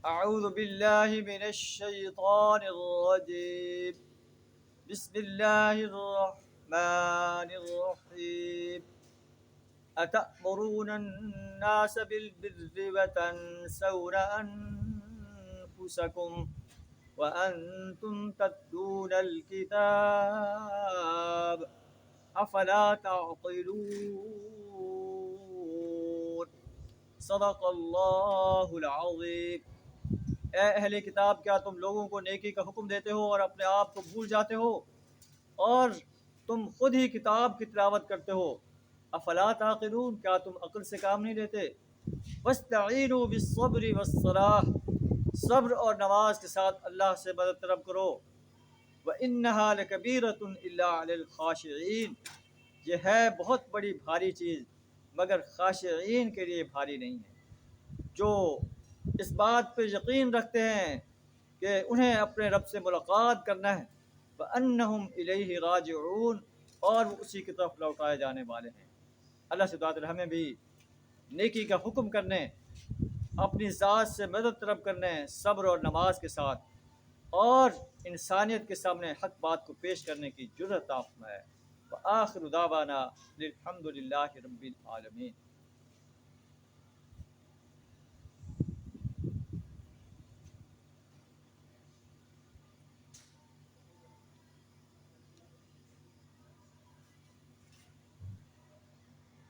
اعوذ باللہ من الشیطان الرجیم بسم اللہ الرحمن الرحیم اتأمرون الناس بالبر وتنسون انفسکم وانتم تتلون الکتاب افلا تعقلون صدق اللہ العظیم۔ اے اہل کتاب، کیا تم لوگوں کو نیکی کا حکم دیتے ہو اور اپنے آپ کو بھول جاتے ہو، اور تم خود ہی کتاب کی تلاوت کرتے ہو؟ افلا تعقلون، کیا تم عقل سے کام نہیں لیتے؟ واستعینوا بالصبر والصلاۃ، صبر اور نماز کے ساتھ اللہ سے مدد طلب کرو۔ وانھا لکبیرۃ الا علی الخاشعین، یہ ہے بہت بڑی بھاری چیز مگر خاشعین کے لیے بھاری نہیں ہے، جو اس بات پہ یقین رکھتے ہیں کہ انہیں اپنے رب سے ملاقات کرنا ہے۔ وَأَنَّهُمْ إِلَيْهِ رَاجِعُونَ، اور وہ اسی کی طرف لوٹائے جانے والے ہیں۔ اللہ سے دعا ہمیں بھی نیکی کا حکم کرنے، اپنی ذات سے مدد طلب کرنے، صبر اور نماز کے ساتھ، اور انسانیت کے سامنے حق بات کو پیش کرنے کی جرأت عطا فرمائے۔ وآخر دعوانا الحمد للہ رب العالمین۔